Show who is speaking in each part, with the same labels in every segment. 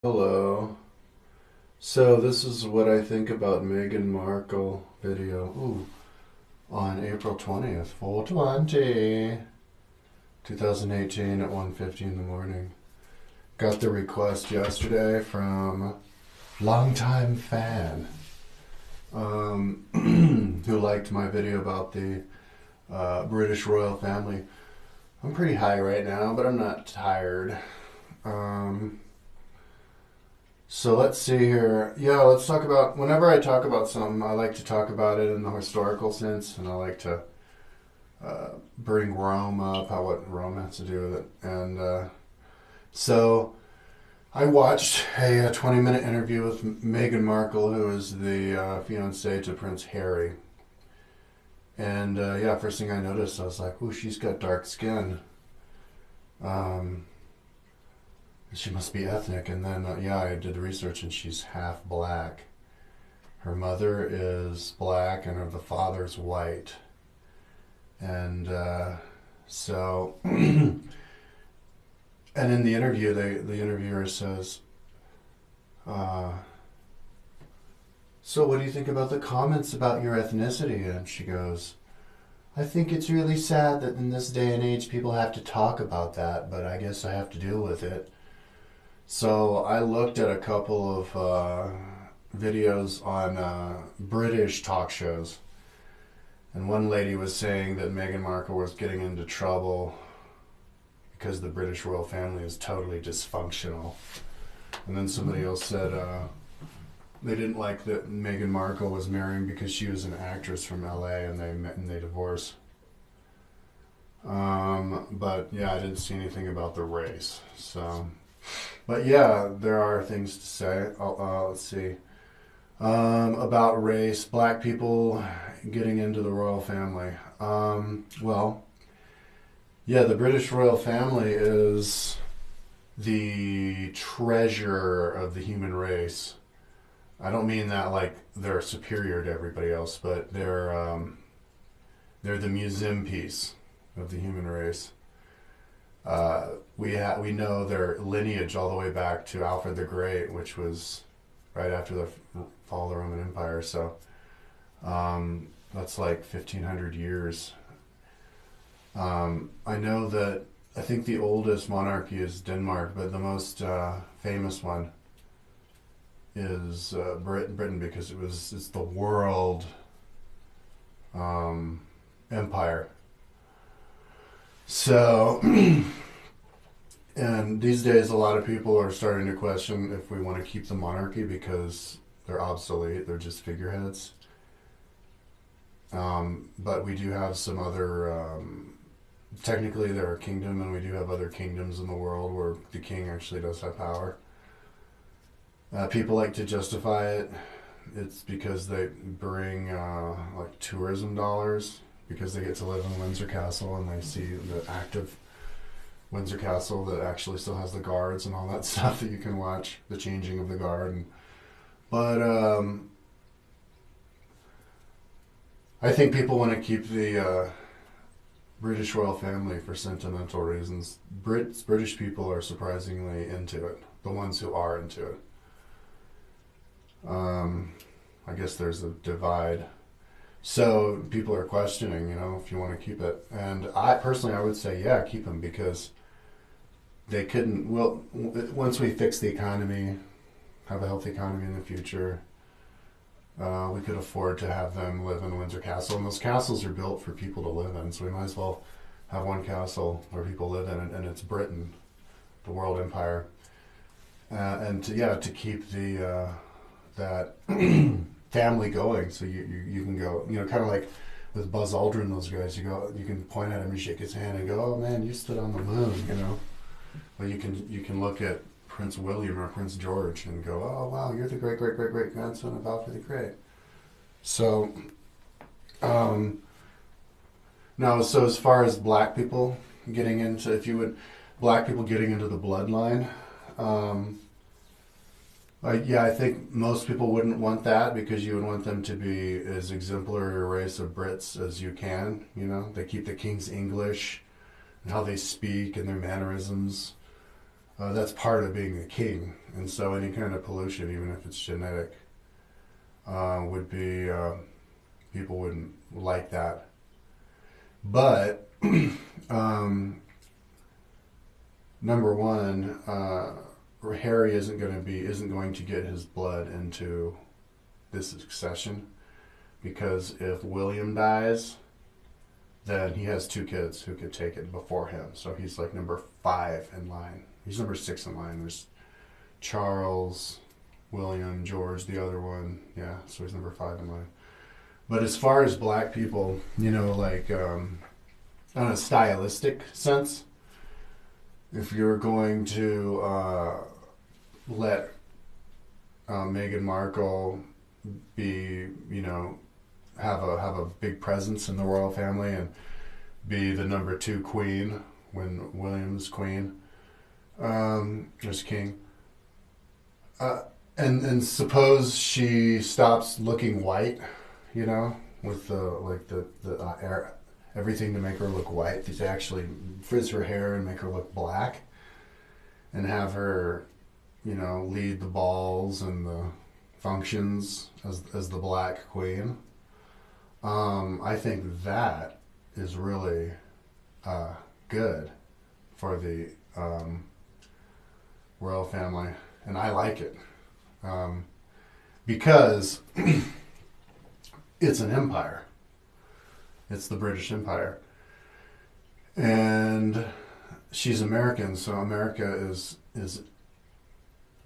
Speaker 1: Hello. So this is what I think about Meghan Markle video. Ooh, on April 20th, 420, 2018 at 1:50 in the morning. Got the request yesterday from longtime fan who liked my video about the British royal family. I'm pretty high right now, but I'm not tired. Um, So let's see here. Yeah, let's talk about. Whenever I talk about something, I like to talk about it in the historical sense, and I like to bring Rome up, how what Rome has to do with it. And so I watched a 20-minute interview with Meghan Markle, who is the fiancée to Prince Harry. And yeah, first thing I noticed, I was like, "Ooh, she's got dark skin. Um, she must be ethnic." And then yeah, I did the research, and she's half black. Her mother is black and the father's white. And so, and in the interview, the interviewer says, uh, "So, what do you think about the comments about your ethnicity?" And she goes, "I think it's really sad that in this day and age people have to talk about that, but I guess I have to deal with it." So I looked at a couple of videos on British talk shows, and one lady was saying that Meghan Markle was getting into trouble because the British royal family is totally dysfunctional. And then somebody else said they didn't like that Meghan Markle was marrying because she was an actress from LA and they met and they divorced. But yeah, I didn't see anything about the race. So, but yeah, there are things to say. Let's see. About race, black people getting into the royal family. Well, yeah, the British royal family is the treasure of the human race. I don't mean that like they're superior to everybody else, but they're the museum piece of the human race. We know their lineage all the way back to Alfred the Great, which was right after the fall of the Roman Empire. So that's like 1,500 years. I know that I think the oldest monarchy is Denmark, but the most famous one is Britain because it's the world empire. So, and these days, a lot of people are starting to question if we want to keep the monarchy because they're obsolete. They're just figureheads. But we do have some other. Technically, they're a kingdom, and we do have other kingdoms in the world where the king actually does have power. People like to justify it. It's because they bring like tourism dollars because they get to live in Windsor Castle and they see the active Windsor Castle that actually still has the guards and all that stuff that you can watch, the changing of the guard. But I think people want to keep the British royal family for sentimental reasons. British people are surprisingly into it, the ones who are into it. I guess there's a divide. So people are questioning, if you want to keep it. And I personally, I would say, yeah, keep them because they couldn't. Well, once we fix the economy, have a healthy economy in the future, we could afford to have them live in Windsor Castle. And those castles are built for people to live in, so we might as well have one castle where people live in, and it's Britain, the world empire, and to keep the that family going. So you can go, kind of like with Buzz Aldrin, those guys. You can point at him and shake his hand and go, "Oh man, you stood on the moon," But you can look at Prince William or Prince George and go, "Oh wow, you're the great great great great grandson of Alfred the Great." So, now, so as far as black people getting into, black people getting into the bloodline, yeah, I think most people wouldn't want that because you would want them to be as exemplary a race of Brits as you can. They keep the King's English and how they speak and their mannerisms. That's part of being a king. And so any kind of pollution, even if it's genetic, would be, people wouldn't like that. But number one, Harry isn't going to get his blood into this succession, because if William dies, then he has two kids who could take it before him. So he's like number 5 in line. He's number 6 in line. There's Charles, William, George, the other one. Yeah, so he's number 5 in line. But as far as black people, like on a stylistic sense, if you're going to let Meghan Markle be, have a big presence in the royal family and be the number 2 queen when William's queen, was king, and suppose she stops looking white, with the everything to make her look white, to actually frizz her hair and make her look black, and have her, lead the balls and the functions as the black queen. I think that is really good for the royal family, and I like it, because it's an empire. It's the British Empire, and she's American, so America is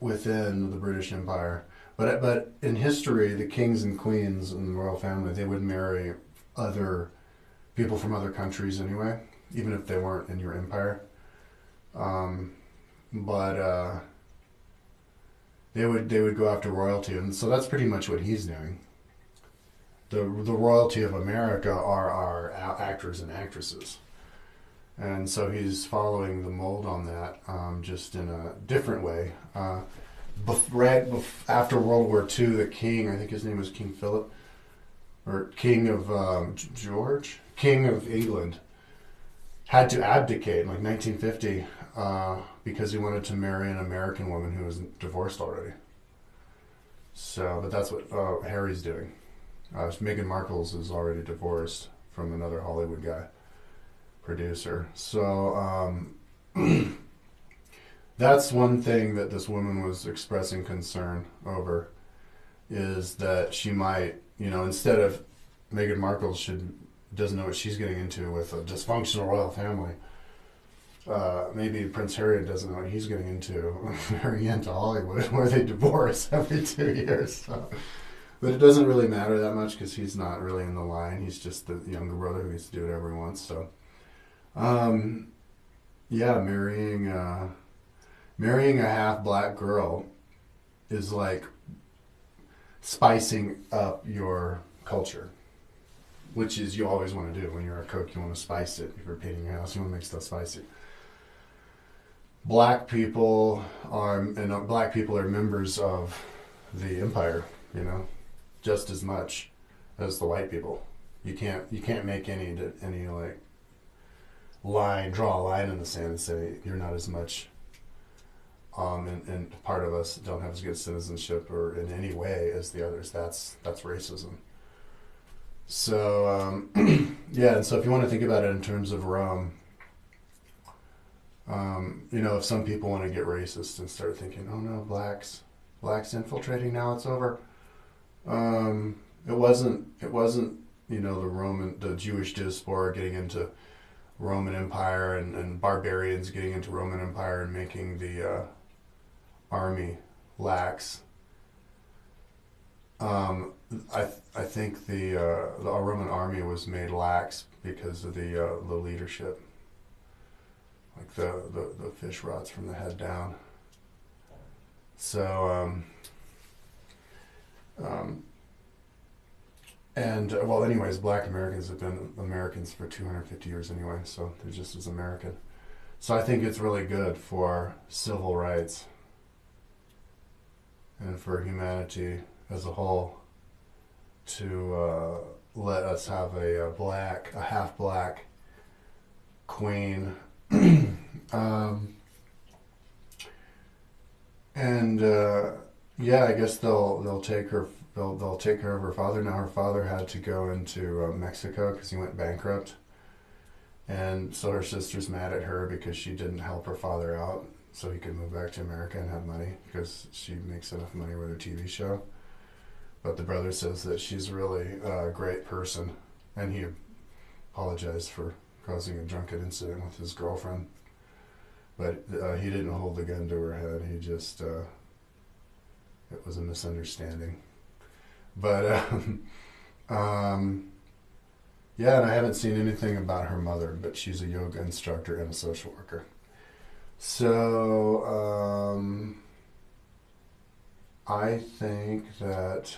Speaker 1: within the British Empire. But in history, the kings and queens in the royal family, they would marry other people from other countries anyway, even if they weren't in your empire. But they would go after royalty, and so that's pretty much what he's doing. The royalty of America are our actors and actresses, and so he's following the mold on that, just in a different way. After World War II, the king, I think his name was King Philip, or King of George, King of England, had to abdicate in like 1950 because he wanted to marry an American woman who was divorced already. So, but that's what Harry's doing. Meghan Markle's is already divorced from another Hollywood guy, producer. So that's one thing that this woman was expressing concern over, is that she might, instead of Meghan Markle doesn't know what she's getting into with a dysfunctional royal family. Maybe Prince Harry doesn't know what he's getting into, marrying into Hollywood, where they divorce every 2 years. So. But it doesn't really matter that much, because he's not really in the line. He's just the younger brother who gets to do whatever he wants. So, yeah, marrying a half-black girl is like spicing up your culture, which is you always want to do. When you're a cook, you want to spice it. If you're painting your house, you want to make stuff spicy. Black people are members of the empire, just as much as the white people. You can't make any like draw a line in the sand and say you're not as much, and part of us don't have as good citizenship or in any way as the others. That's racism. So yeah, and so if you want to think about it in terms of Rome, if some people want to get racist and start thinking, oh no, blacks infiltrating, now it's over. It wasn't the Jewish diaspora getting into Roman Empire and barbarians getting into Roman Empire and making the army lax. I think the Roman army was made lax because of the leadership, like the fish rots from the head down. So anyways, black Americans have been Americans for 250 years anyway, so they're just as American. So I think it's really good for civil rights and for humanity as a whole to let us have a half-black queen. And yeah, I guess they'll take her. They'll take care of her father. Now her father had to go into Mexico because he went bankrupt, and so her sister's mad at her because she didn't help her father out so he could move back to America and have money because she makes enough money with her TV show. But the brother says that she's really a great person, and he apologized for causing a drunken incident with his girlfriend. But he didn't hold the gun to her head. He just, it was a misunderstanding. But, yeah, and I haven't seen anything about her mother, but she's a yoga instructor and a social worker. So, I think that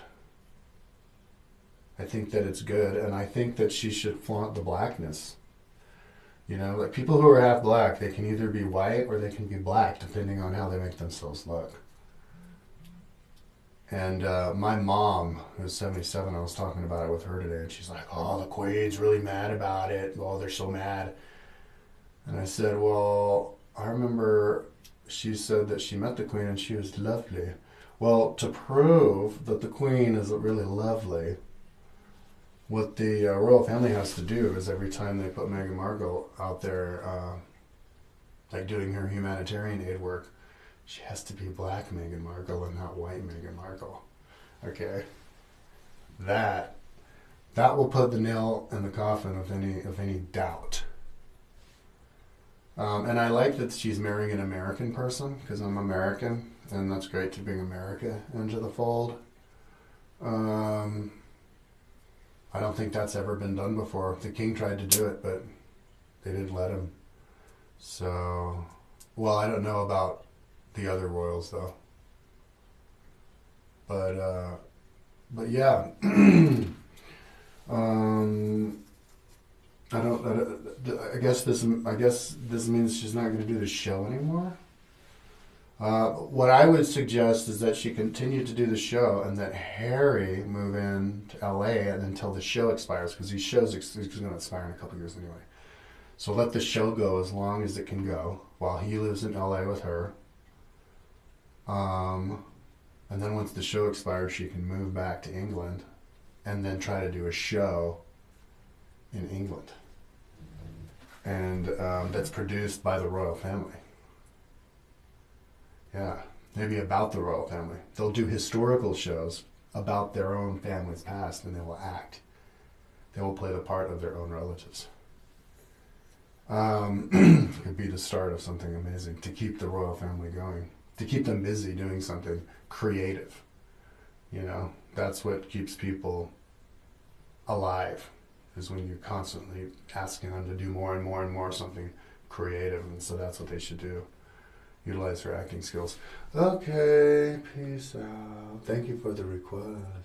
Speaker 1: it's good, and I think that she should flaunt the blackness. You know, like people who are half black, they can either be white or they can be black, depending on how they make themselves look. And my mom, who's 77, I was talking about it with her today, and she's like, "Oh, the Queen's really mad about it. Oh, they're so mad." And I said, "Well, I remember she said that she met the Queen and she was lovely." Well, to prove that the Queen is really lovely, what the royal family has to do is every time they put Meghan Markle out there, like doing her humanitarian aid work, she has to be black Meghan Markle and not white Meghan Markle. Okay, that will put the nail in the coffin of any doubt. And I like that she's marrying an American person because I'm American, and that's great to bring America into the fold. I don't think that's ever been done before. The king tried to do it, but they didn't let him. So, well, I don't know about the other royals though. But yeah, I guess this means she's not going to do the show anymore. What I would suggest is that she continue to do the show and that Harry move in to LA and until the show expires, because these shows are going to expire in a couple years anyway. So let the show go as long as it can go while he lives in LA with her. And then once the show expires, she can move back to England and then try to do a show in England. And that's produced by the royal family. Yeah, maybe about the royal family. They'll do historical shows about their own family's past, and they will act. They will play the part of their own relatives. Could be the start of something amazing to keep the royal family going, to keep them busy doing something creative. You know, that's what keeps people alive, is when you're constantly asking them to do more and more and more something creative, and so that's what they should do. Utilize her acting skills. Okay, peace out. Thank you for the request.